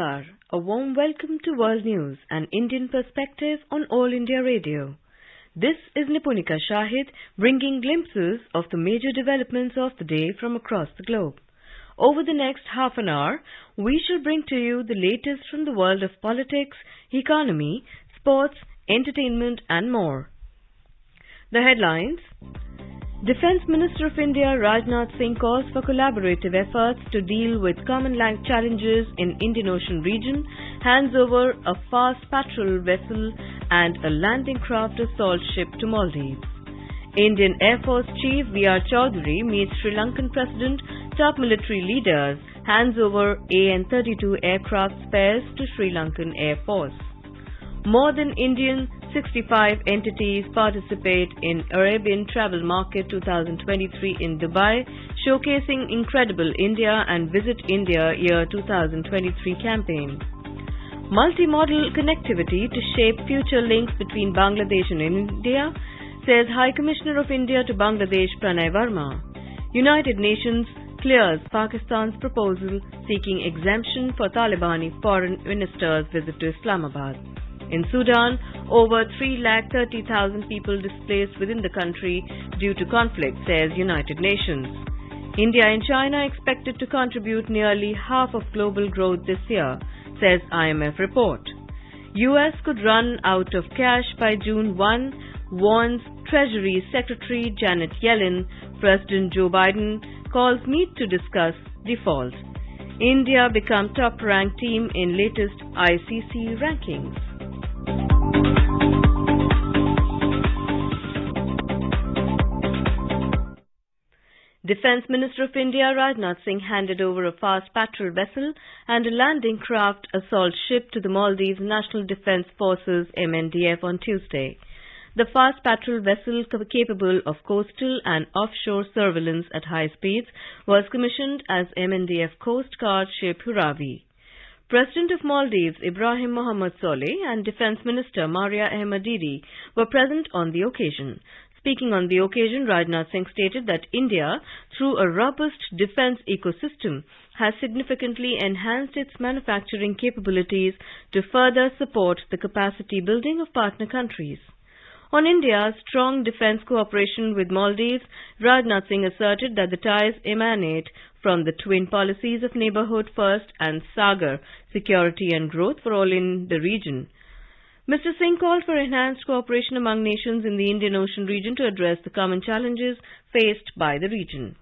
Namaskar, a warm welcome to World News, an Indian perspective on All India Radio. This is Nipunika Shahid bringing glimpses of the major developments of the day from across the globe. Over the next half an hour, we shall bring to you the latest from the world of politics, economy, sports, entertainment and more. The headlines: Defence Minister of India Rajnath Singh calls for collaborative efforts to deal with common challenges in Indian Ocean region, hands over a fast patrol vessel and a landing craft assault ship to Maldives. Indian Air Force Chief V.R. Chaudhary meets Sri Lankan President, top military leaders, hands over AN-32 aircraft spares to Sri Lankan Air Force. More than Indian 65 entities participate in Arabian Travel Market 2023 in Dubai, showcasing Incredible India and Visit India Year 2023 campaign. Multimodal connectivity to shape future links between Bangladesh and India, says High Commissioner of India to Bangladesh Pranay Verma. United Nations clears Pakistan's proposal seeking exemption for Talibani foreign minister's visit to Islamabad. In Sudan, over 330,000 people displaced within the country due to conflict, says United Nations. India and China expected to contribute nearly half of global growth this year, says IMF report. US could run out of cash by June 1, warns Treasury Secretary Janet Yellen. President Joe Biden calls meet to discuss default. India become top-ranked team in latest ICC rankings. Defence Minister of India Rajnath Singh handed over a fast patrol vessel and a landing craft assault ship to the Maldives National Defence Forces MNDF on Tuesday. The fast patrol vessel, capable of coastal and offshore surveillance at high speeds, was commissioned as MNDF Coast Guard ship Huravi. President of Maldives Ibrahim Mohammed Soleh and Defence Minister Maria Ahmadidi were present on the occasion. Speaking on the occasion, Rajnath Singh stated that India, through a robust defence ecosystem, has significantly enhanced its manufacturing capabilities to further support the capacity building of partner countries. On India's strong defence cooperation with Maldives, Rajnath Singh asserted that the ties emanate from the twin policies of Neighbourhood First and Sagar, security and growth for all in the region. Mr. Singh called for enhanced cooperation among nations in the Indian Ocean region to address the common challenges faced by the region.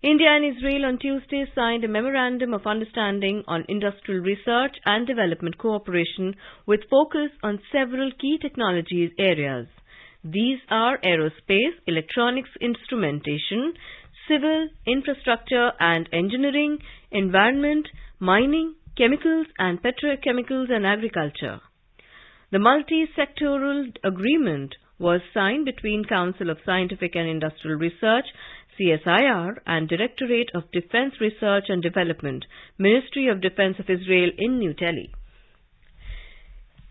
India and Israel on Tuesday signed a Memorandum of Understanding on Industrial Research and Development Cooperation with focus on several key technologies areas. These are aerospace, electronics instrumentation, civil, infrastructure and engineering, environment, mining, chemicals and petrochemicals and agriculture. The multi-sectoral agreement was signed between Council of Scientific and Industrial Research, CSIR, and Directorate of Defence Research and Development, Ministry of Defence of Israel in New Delhi.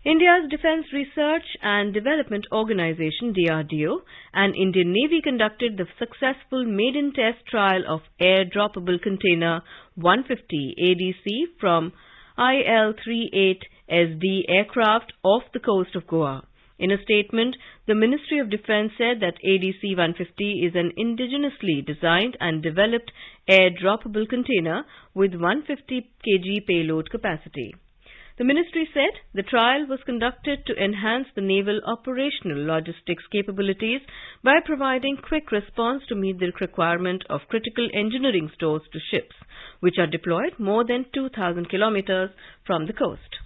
India's Defence Research and Development Organisation DRDO and Indian Navy conducted the successful maiden test trial of air-droppable container 150 ADC from IL-38SD aircraft off the coast of Goa. In a statement, the Ministry of Defence said that ADC-150 is an indigenously designed and developed air-droppable container with 150 kg payload capacity. The ministry said the trial was conducted to enhance the naval operational logistics capabilities by providing quick response to meet the requirement of critical engineering stores to ships, which are deployed more than 2,000 kilometers from the coast.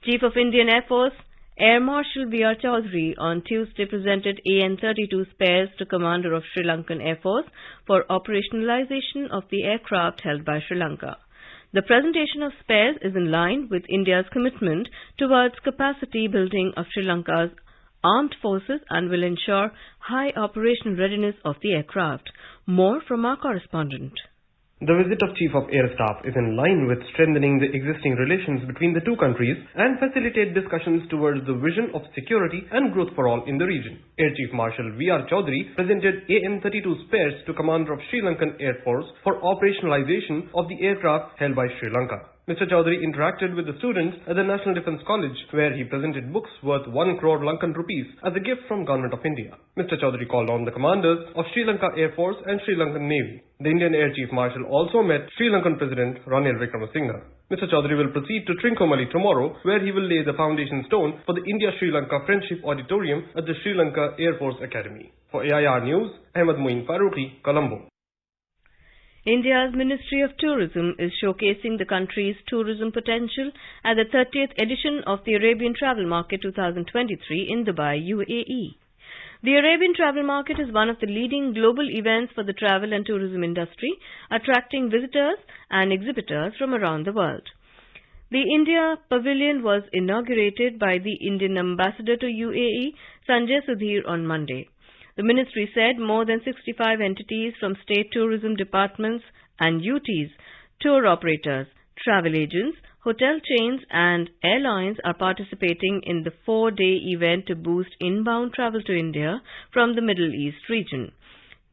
Chief of Indian Air Force Air Marshal V.R. Chaudhary on Tuesday presented AN-32 spares to Commander of Sri Lankan Air Force for operationalization of the aircraft held by Sri Lanka. The presentation of spares is in line with India's commitment towards capacity building of Sri Lanka's armed forces and will ensure high operational readiness of the aircraft. More from our correspondent. The visit of Chief of Air Staff is in line with strengthening the existing relations between the two countries and facilitate discussions towards the vision of security and growth for all in the region. Air Chief Marshal V.R. Chaudhary presented AN-32 spares to Commander of Sri Lankan Air Force for operationalization of the aircraft held by Sri Lanka. Mr. Chaudhary interacted with the students at the National Defence College, where he presented books worth 1 crore Lankan rupees as a gift from Government of India. Mr. Chaudhary called on the commanders of Sri Lanka Air Force and Sri Lankan Navy. The Indian Air Chief Marshal also met Sri Lankan President Ranil Wickremesinghe. Mr. Chaudhary will proceed to Trincomalee tomorrow, where he will lay the foundation stone for the India-Sri Lanka Friendship Auditorium at the Sri Lanka Air Force Academy. For AIR News, Ahmed Moin Farooqi, Colombo. India's Ministry of Tourism is showcasing the country's tourism potential at the 30th edition of the Arabian Travel Market 2023 in Dubai, UAE. The Arabian Travel Market is one of the leading global events for the travel and tourism industry, attracting visitors and exhibitors from around the world. The India Pavilion was inaugurated by the Indian Ambassador to UAE, Sanjay Sudhir, on Monday. The ministry said more than 65 entities from state tourism departments and UTs, tour operators, travel agents, hotel chains and airlines are participating in the 4-day event to boost inbound travel to India from the Middle East region.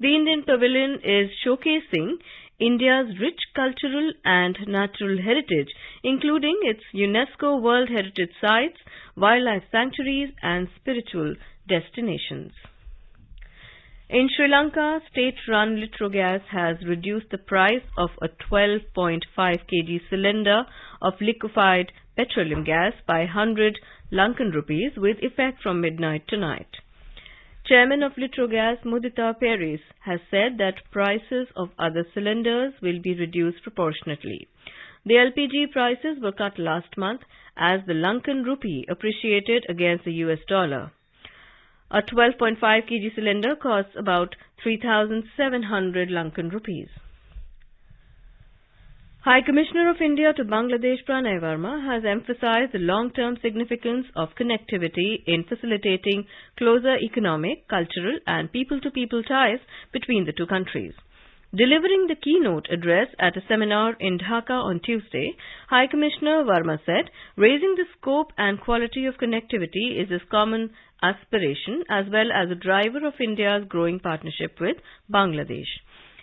The Indian Pavilion is showcasing India's rich cultural and natural heritage, including its UNESCO World Heritage Sites, wildlife sanctuaries and spiritual destinations. In Sri Lanka, state-run Litrogas has reduced the price of a 12.5 kg cylinder of liquefied petroleum gas by 100 Lankan rupees with effect from midnight tonight. Chairman of Litrogas, Mudita Paris, has said that prices of other cylinders will be reduced proportionately. The LPG prices were cut last month as the Lankan rupee appreciated against the US dollar. A 12.5 kg cylinder costs about 3,700 Lankan rupees. High Commissioner of India to Bangladesh Pranay Verma has emphasized the long-term significance of connectivity in facilitating closer economic, cultural and people-to-people ties between the two countries. Delivering the keynote address at a seminar in Dhaka on Tuesday, High Commissioner Verma said, raising the scope and quality of connectivity is his common aspiration as well as a driver of India's growing partnership with Bangladesh.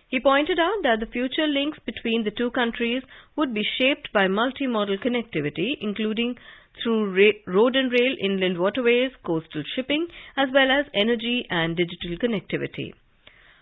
He pointed out that the future links between the two countries would be shaped by multimodal connectivity, including through road and rail, inland waterways, coastal shipping, as well as energy and digital connectivity.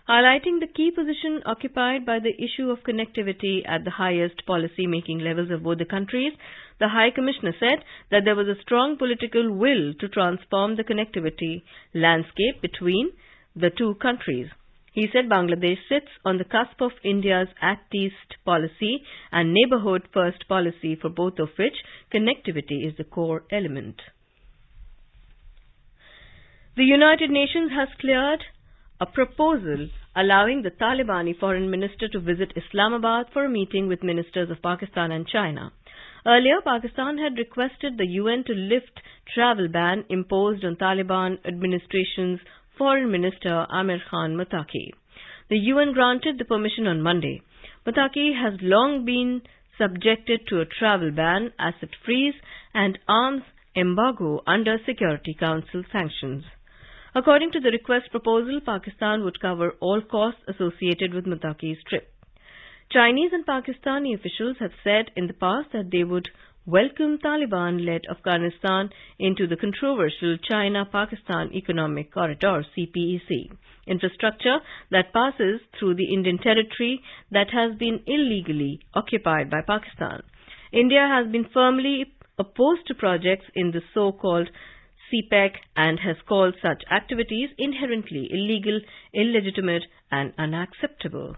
Highlighting the key position occupied by the issue of connectivity at the highest policy-making levels of both the countries, the High Commissioner said that there was a strong political will to transform the connectivity landscape between the two countries. He said Bangladesh sits on the cusp of India's Act East policy and Neighbourhood First policy, for both of which connectivity is the core element. The United Nations has cleared a proposal allowing the Talibani foreign minister to visit Islamabad for a meeting with ministers of Pakistan and China. Earlier, Pakistan had requested the UN to lift travel ban imposed on Taliban administration's Foreign Minister Amir Khan Muttaqi. The UN granted the permission on Monday. Muttaqi has long been subjected to a travel ban, asset freeze and arms embargo under Security Council sanctions. According to the request proposal, Pakistan would cover all costs associated with Muttaqi's trip. Chinese and Pakistani officials have said in the past that they would welcome Taliban-led Afghanistan into the controversial China-Pakistan Economic Corridor (CPEC) infrastructure that passes through the Indian territory that has been illegally occupied by Pakistan. India has been firmly opposed to projects in the so-called CPEC and has called such activities inherently illegal, illegitimate and unacceptable.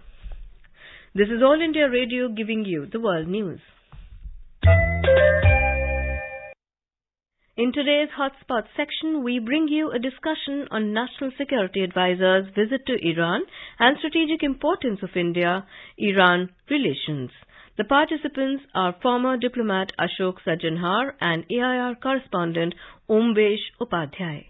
This is All India Radio giving you the world news. In today's Hotspot section, we bring you a discussion on National Security Advisor's visit to Iran and strategic importance of India-Iran relations. The participants are former diplomat Ashok Sajjanhar and AIR correspondent Omvesh Upadhyay.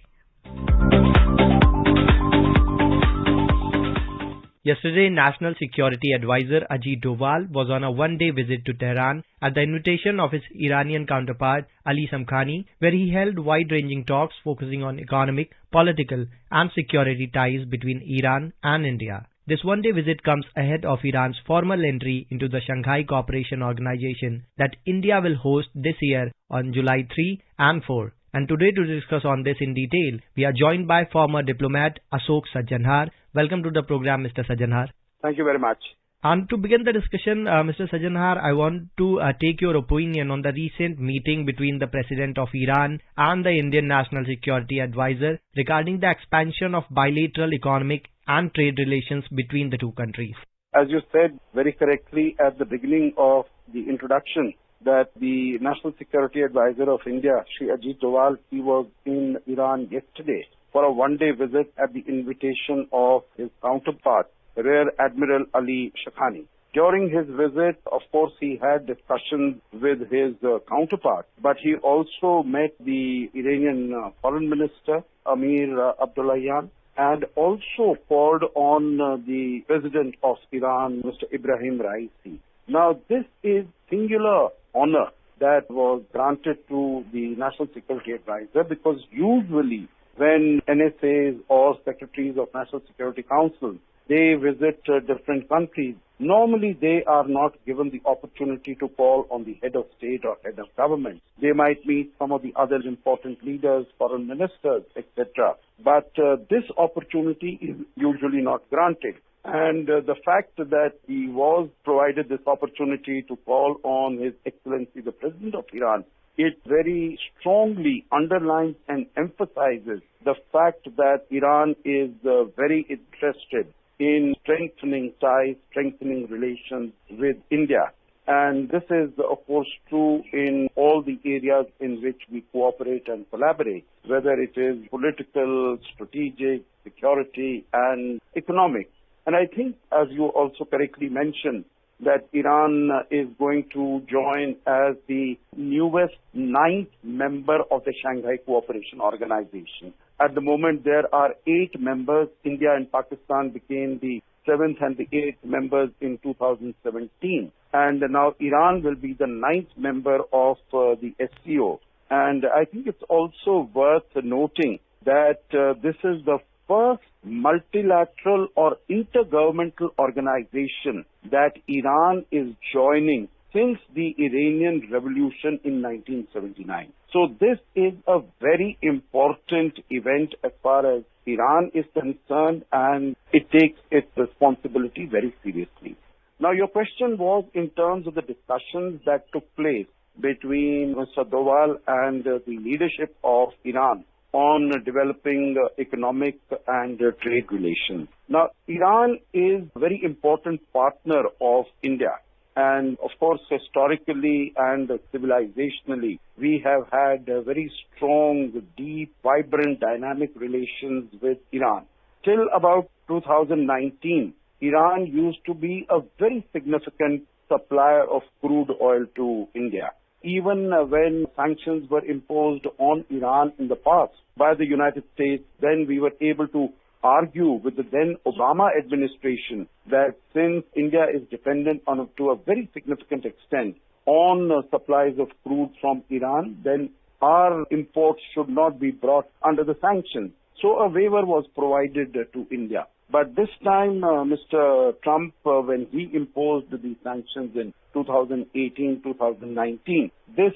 Yesterday, National Security Advisor Ajit Doval was on a one-day visit to Tehran at the invitation of his Iranian counterpart Ali Samkhani, where he held wide-ranging talks focusing on economic, political and security ties between Iran and India. This one-day visit comes ahead of Iran's formal entry into the Shanghai Cooperation Organization that India will host this year on July 3 and 4. And today to discuss on this in detail, we are joined by former diplomat Ashok Sajjanhar. Welcome to the program, Mr. Sajjanhar. Thank you very much. And to begin the discussion, Mr. Sajjanhar, I want to take your opinion on the recent meeting between the President of Iran and the Indian National Security Advisor regarding the expansion of bilateral economic and trade relations between the two countries. As you said very correctly at the beginning of the introduction, that the National Security Advisor of India, Shri Ajit Doval, he was in Iran yesterday for a one-day visit at the invitation of his counterpart, Rear Admiral Ali Samkhani. During his visit, of course, he had discussions with his counterpart, but he also met the Iranian Foreign Minister, Amir Abdullahian, and also called on the President of Iran, Mr. Ibrahim Raisi. Now, this is singular honor that was granted to the National Security Advisor, because usually when NSAs or Secretaries of National Security Council, they visit different countries, normally they are not given the opportunity to call on the head of state or head of government. They might meet some of the other important leaders, foreign ministers, etc. But this opportunity is usually not granted. And the fact that he was provided this opportunity to call on His Excellency the President of Iran, it very strongly underlines and emphasizes the fact that Iran is very interested in strengthening ties, strengthening relations with India. And this is, of course, true in all the areas in which we cooperate and collaborate, whether it is political, strategic, security, and economic. And I think, as you also correctly mentioned, that Iran is going to join as the newest 9th member of the Shanghai Cooperation Organization. At the moment, there are 8 members. India and Pakistan became the 7th and the 8th members in 2017. And now Iran will be the 9th member of the SCO. And I think it's also worth noting that this is the first multilateral or intergovernmental organization that Iran is joining since the Iranian Revolution in 1979. So this is a very important event as far as Iran is concerned, and it takes its responsibility very seriously. Now, your question was in terms of the discussions that took place between Mr. Doval and the leadership of Iran on developing economic and trade relations. Now, Iran is a very important partner of India. And of course, historically and civilizationally, we have had very strong, deep, vibrant, dynamic relations with Iran. Till about 2019, Iran used to be a very significant supplier of crude oil to India. Even when sanctions were imposed on Iran in the past by the United States, then we were able to argue with the then Obama administration that since India is dependent to a very significant extent on supplies of crude from Iran, then our imports should not be brought under the sanctions. So a waiver was provided to India. But this time, Mr. Trump, when he imposed the sanctions in 2018-2019, this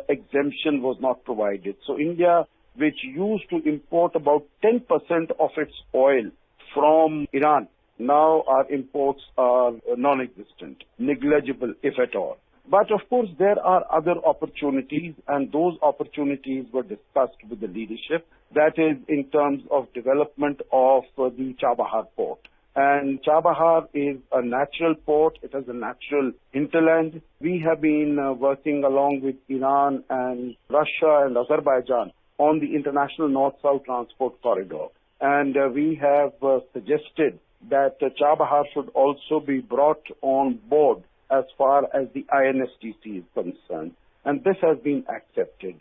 exemption was not provided. So India, which used to import about 10% of its oil from Iran, now our imports are non-existent, negligible if at all. But of course, there are other opportunities, and those opportunities were discussed with the leadership. That is in terms of development of the Chabahar port. And Chabahar is a natural port. It has a natural hinterland. We have been working along with Iran and Russia and Azerbaijan on the international north-south transport corridor. And we have suggested that Chabahar should also be brought on board as far as the INSTC is concerned. And this has been accepted.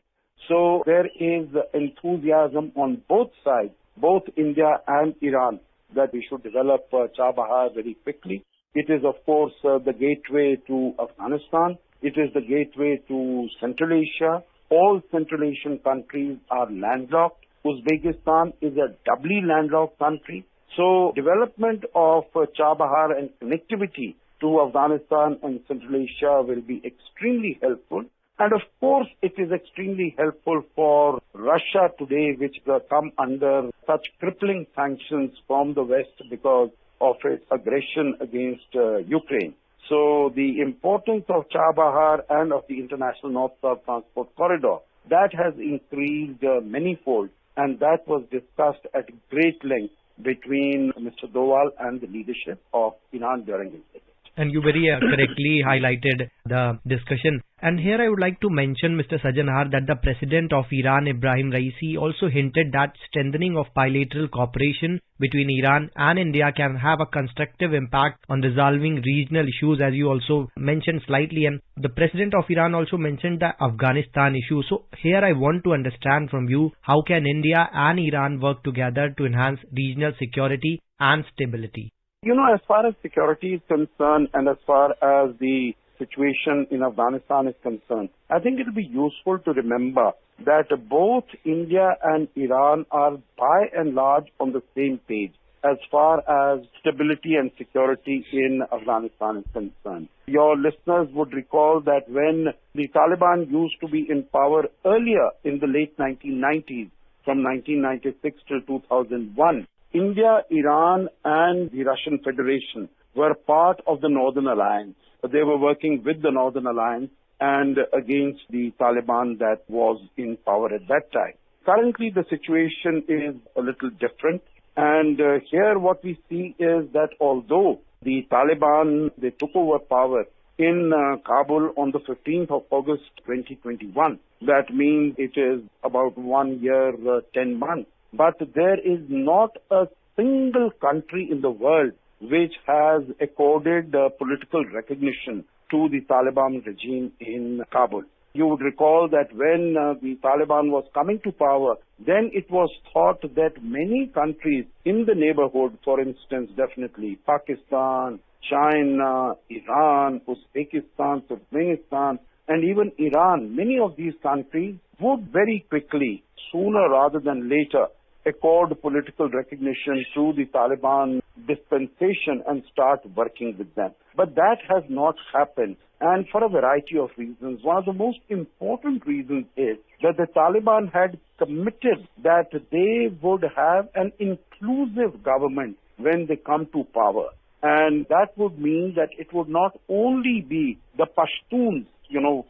So there is enthusiasm on both sides, both India and Iran, that we should develop Chabahar very quickly. It is, of course, the gateway to Afghanistan. It is the gateway to Central Asia. All Central Asian countries are landlocked. Uzbekistan is a doubly landlocked country. So development of Chabahar and connectivity to Afghanistan and Central Asia will be extremely helpful. And of course, it is extremely helpful for Russia today, which come under such crippling sanctions from the West because of its aggression against Ukraine. So the importance of Chabahar and of the International North-South Transport Corridor, that has increased manyfold, and that was discussed at great length between Mr. Doval and the leadership of Iran during his visit. And you very correctly highlighted the discussion. And here I would like to mention, Mr. Sajanhar, that the President of Iran, Ibrahim Raisi, also hinted that strengthening of bilateral cooperation between Iran and India can have a constructive impact on resolving regional issues, as you also mentioned slightly. And the President of Iran also mentioned the Afghanistan issue. So here I want to understand from you, how can India and Iran work together to enhance regional security and stability? You know, as far as security is concerned and as far as the situation in Afghanistan is concerned, I think it will be useful to remember that both India and Iran are by and large on the same page as far as stability and security in Afghanistan is concerned. Your listeners would recall that when the Taliban used to be in power earlier in the late 1990s, from 1996 till 2001, India, Iran and the Russian Federation were part of the Northern Alliance. They were working with the Northern Alliance and against the Taliban that was in power at that time. Currently, the situation is a little different. And here what we see is that although the Taliban, they took over power in Kabul on the 15th of August 2021, that means it is about 1 year, 10 months. But there is not a single country in the world which has accorded political recognition to the Taliban regime in Kabul. You would recall that when the Taliban was coming to power, then it was thought that many countries in the neighborhood, for instance, definitely Pakistan, China, Iran, Uzbekistan, Turkmenistan, and even Iran, many of these countries would very quickly, sooner rather than later, accord political recognition to the Taliban dispensation and start working with them. But that has not happened, and for a variety of reasons. One of the most important reasons is that the Taliban had committed that they would have an inclusive government when they come to power. And that would mean that it would not only be the Pashtuns,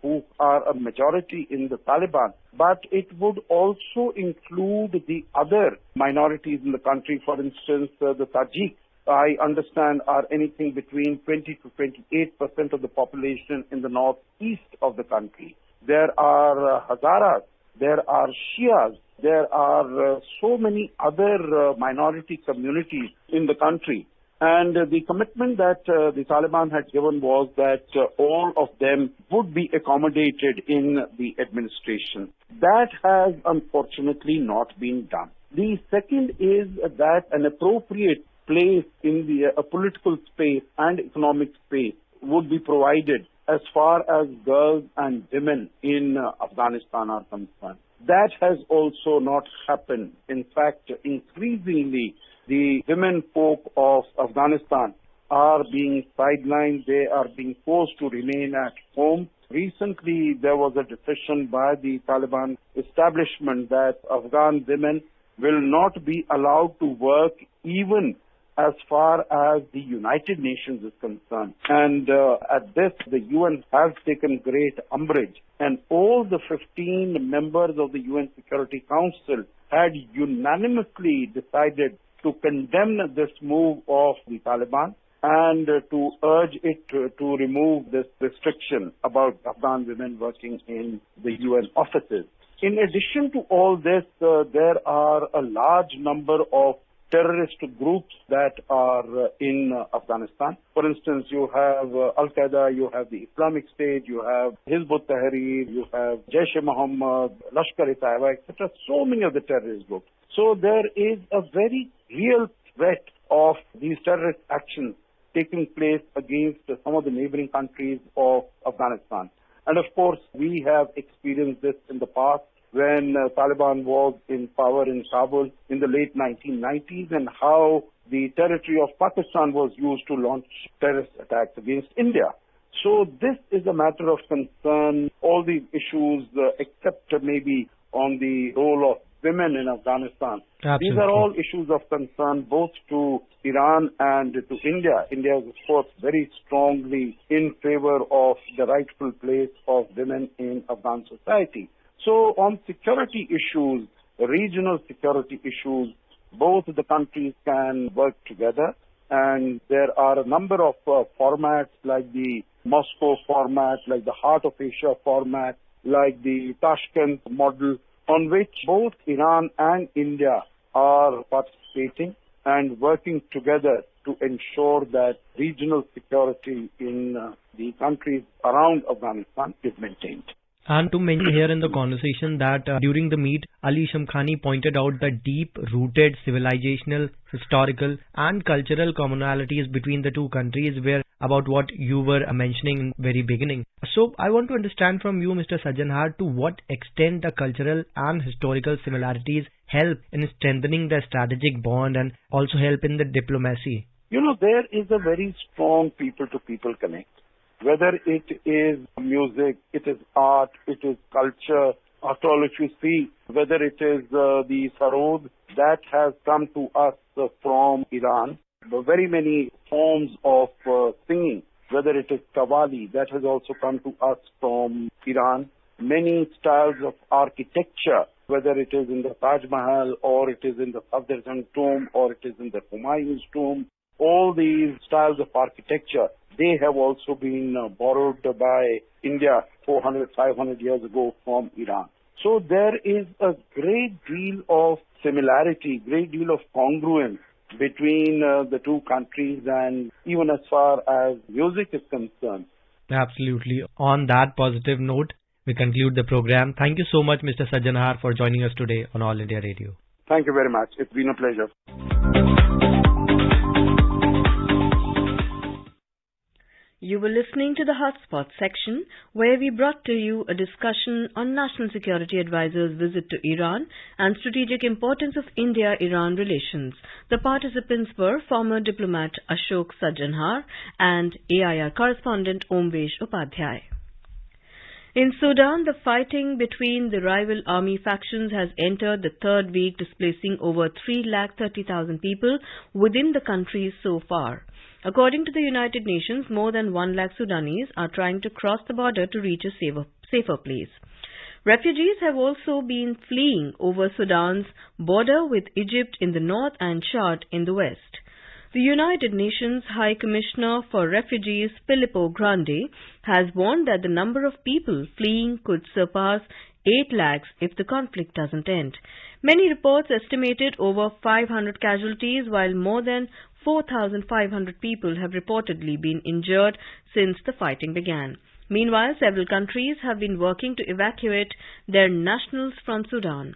who are a majority in the Taliban, but it would also include the other minorities in the country. For instance, the Tajiks, I understand, are anything between 20 to 28% of the population in the northeast of the country. There are Hazaras, there are Shias, there are so many other minority communities in the country. And the commitment that the Taliban had given was that all of them would be accommodated in the administration. That has unfortunately not been done. The second is that an appropriate place in the political space and economic space would be provided as far as girls and women in Afghanistan are concerned. That has also not happened. In fact, increasingly, the women folk of Afghanistan are being sidelined. They are being forced to remain at home. Recently, there was a decision by the Taliban establishment that Afghan women will not be allowed to work even as far as the United Nations is concerned. And at this, the UN has taken great umbrage. And all the 15 members of the UN Security Council had unanimously decided to condemn this move of the Taliban and to urge it to remove this restriction about Afghan women working in the UN offices. In addition to all this, there are a large number of terrorist groups that are in Afghanistan. For instance, you have Al-Qaeda, you have the Islamic State, you have Hizb ut-Tahrir, you have Jaish-e-Mohammed, Lashkar-e-Taiba, etc. So many of the terrorist groups. So there is a very real threat of these terrorist actions taking place against some of the neighboring countries of Afghanistan. And of course, we have experienced this in the past when Taliban was in power in Kabul in the late 1990s, and how the territory of Pakistan was used to launch terrorist attacks against India. So this is a matter of concern. All these issues, except maybe on the role of women in Afghanistan. Absolutely. These are all issues of concern both to Iran and to India. India is, of course, very strongly in favor of the rightful place of women in Afghan society. So on security issues, regional security issues, both the countries can work together. And there are a number of formats like the Moscow format, like the Heart of Asia format, like the Tashkent model, on which both Iran and India are participating and working together to ensure that regional security in the countries around Afghanistan is maintained. And to mention here in the conversation that during the meet, Ali Shamkhani pointed out the deep-rooted civilizational, historical and cultural commonalities between the two countries, where about what you were mentioning in the very beginning. So I want to understand from you, Mr. Sajjanhar, to what extent the cultural and historical similarities help in strengthening the strategic bond and also help in the diplomacy. You know, there is a very strong people-to-people connect. Whether it is music, it is art, it is culture. After all, if you see, whether it is the sarod that has come to us from Iran, very many forms of singing, whether it is Qawwali, that has also come to us from Iran. Many styles of architecture, whether it is in the Taj Mahal or it is in the Safdarjung tomb or it is in the Humayun's tomb, all these styles of architecture, they have also been borrowed by India 400, 500 years ago from Iran. So there is a great deal of similarity, great deal of congruence between the two countries, and even as far as music is concerned. Absolutely. On that positive note, we conclude the program. Thank you so much, Mr. Sajjanhar, for joining us today on All India Radio. Thank you very much. It's been a pleasure. You were listening to the Hotspot section, where we brought to you a discussion on National Security Advisor's visit to Iran and strategic importance of India-Iran relations. The participants were former diplomat Ashok Sajjanhar and AIR correspondent Omvesh Upadhyay. In Sudan, the fighting between the rival army factions has entered the third week, displacing over 330,000 people within the country so far. According to the United Nations, more than 1 lakh Sudanese are trying to cross the border to reach a safer place. Refugees have also been fleeing over Sudan's border with Egypt in the north and Chad in the west. The United Nations High Commissioner for Refugees, Filippo Grandi, has warned that the number of people fleeing could surpass 8 lakhs if the conflict doesn't end. Many reports estimated over 500 casualties, while more than 4,500 people have reportedly been injured since the fighting began. Meanwhile, several countries have been working to evacuate their nationals from Sudan.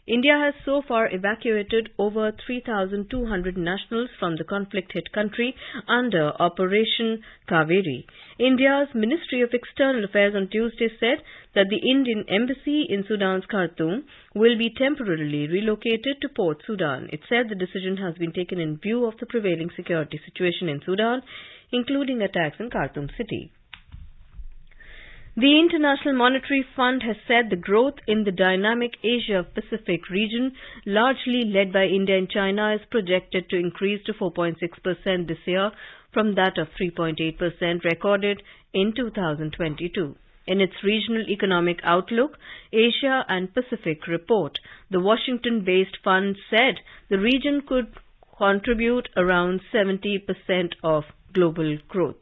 India has so far evacuated over 3,200 nationals from the conflict-hit country under Operation Kaveri. India's Ministry of External Affairs on Tuesday said that the Indian embassy in Sudan's Khartoum will be temporarily relocated to Port Sudan. It said the decision has been taken in view of the prevailing security situation in Sudan, including attacks in Khartoum city. The International Monetary Fund has said the growth in the dynamic Asia-Pacific region, largely led by India and China, is projected to increase to 4.6% this year from that of 3.8% recorded in 2022. In its Regional Economic Outlook, Asia and Pacific report, the Washington-based fund said the region could contribute around 70% of global growth.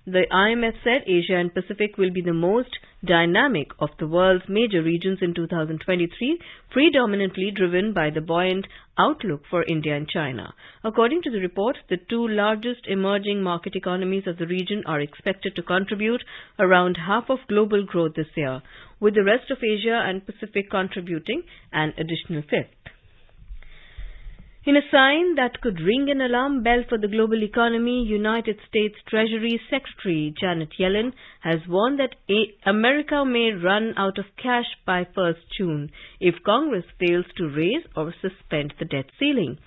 The IMF said Asia and Pacific will be the most dynamic of the world's major regions in 2023, predominantly driven by the buoyant outlook for India and China. According to the report, the two largest emerging market economies of the region are expected to contribute around half of global growth this year, with the rest of Asia and Pacific contributing an additional fifth. In a sign that could ring an alarm bell for the global economy, United States Treasury Secretary Janet Yellen has warned that America may run out of cash by 1st June if Congress fails to raise or suspend the debt ceiling.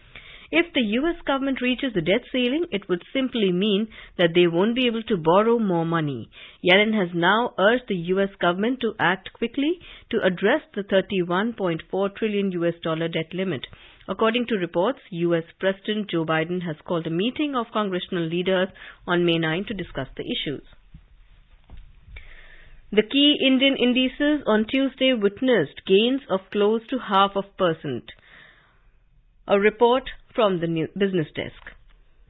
If the US government reaches the debt ceiling, it would simply mean that they won't be able to borrow more money. Yellen has now urged the US government to act quickly to address the $31.4 trillion debt limit. According to reports, US President Joe Biden has called a meeting of congressional leaders on May 9 to discuss the issues. The key Indian indices on Tuesday witnessed gains of close to 0.5%. A report from the business desk.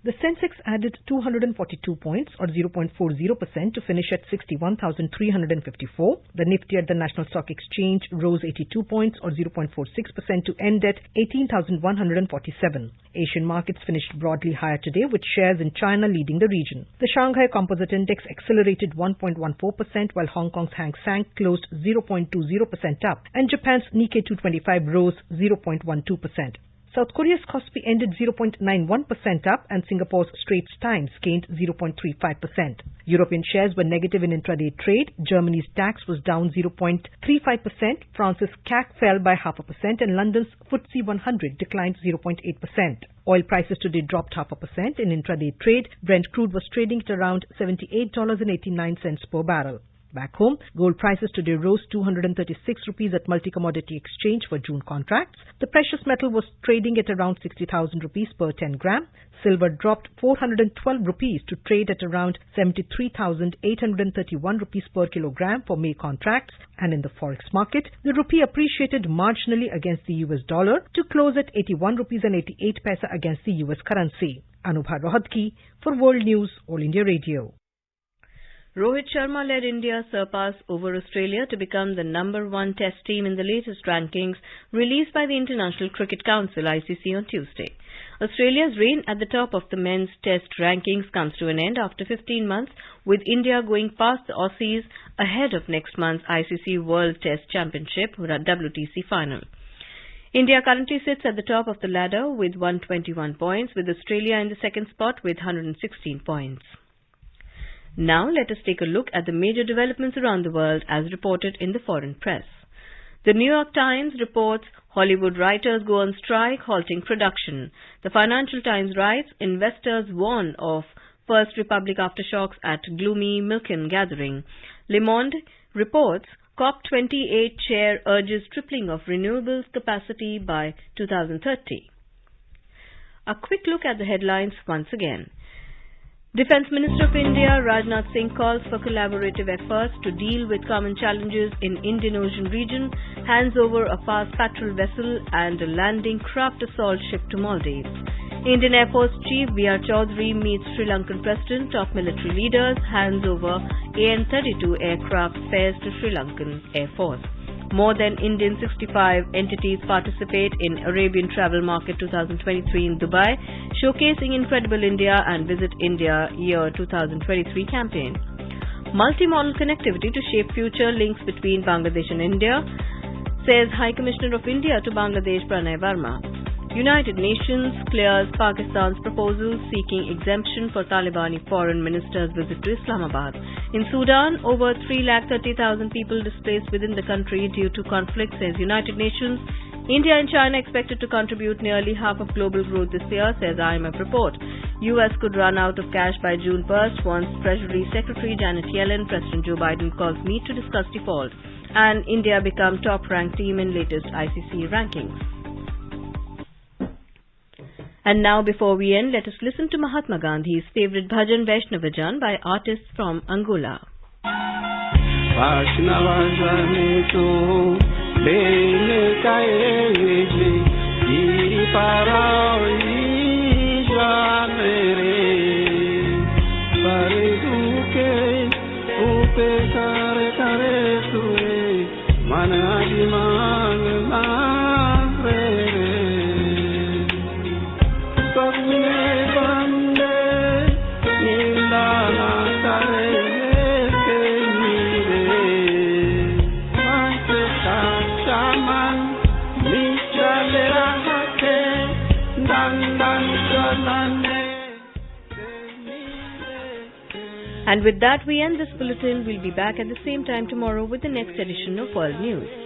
The Sensex added 242 points or 0.40% to finish at 61,354. The Nifty at the National Stock Exchange rose 82 points or 0.46% to end at 18,147. Asian markets finished broadly higher today with shares in China leading the region. The Shanghai Composite Index accelerated 1.14% while Hong Kong's Hang Seng closed 0.20% up and Japan's Nikkei 225 rose 0.12%. South Korea's Kospi ended 0.91% up and Singapore's Straits Times gained 0.35%. European shares were negative in intraday trade. Germany's DAX was down 0.35%. France's CAC fell by 0.5% and London's FTSE 100 declined 0.8%. Oil prices today dropped 0.5% in intraday trade. Brent crude was trading at around $78.89 per barrel. Back home, gold prices today rose 236 rupees at multi-commodity exchange for June contracts. The precious metal was trading at around 60,000 rupees per 10 gram. Silver dropped 412 rupees to trade at around 73,831 rupees per kilogram for May contracts. And in the forex market, the rupee appreciated marginally against the US dollar to close at 81 rupees and 88 paisa against the US currency. Anubha Rohatgi for World News, All India Radio. Rohit Sharma led India surpass over Australia to become the #1 test team in the latest rankings released by the International Cricket Council (ICC) on Tuesday. Australia's reign at the top of the men's test rankings comes to an end after 15 months, with India going past the Aussies ahead of next month's ICC World Test Championship WTC final. India currently sits at the top of the ladder with 121 points, with Australia in the second spot with 116 points. Now let us take a look at the major developments around the world as reported in the foreign press. The New York Times reports Hollywood writers go on strike, halting production. The Financial Times writes investors warn of First Republic aftershocks at gloomy Milken gathering. Le Monde reports COP28 chair urges tripling of renewables capacity by 2030. A quick look at the headlines once again. Defence Minister of India Rajnath Singh calls for collaborative efforts to deal with common challenges in Indian Ocean region, hands over a fast patrol vessel and a landing craft assault ship to Maldives. Indian Air Force Chief B.R. Chaudhary meets Sri Lankan President, top military leaders, hands over AN-32 aircraft spares to Sri Lankan Air Force. More than Indian 65 entities participate in Arabian Travel Market 2023 in Dubai, showcasing Incredible India and Visit India Year 2023 campaign. Multi-modal connectivity to shape future links between Bangladesh and India, says High Commissioner of India to Bangladesh Pranay Verma. United Nations clears Pakistan's proposal seeking exemption for Talibani foreign minister's visit to Islamabad. In Sudan, over 330,000 people displaced within the country due to conflict, says United Nations. India and China expected to contribute nearly half of global growth this year, says IMF report. US could run out of cash by June 1st once Treasury Secretary Janet Yellen, President Joe Biden calls meet to discuss default. And India become top-ranked team in latest ICC rankings. And now, before we end, let us listen to Mahatma Gandhi's favorite bhajan Vaishnavajan by artists from Angola. And with that, we end this bulletin. We'll be back at the same time tomorrow with the next edition of World News.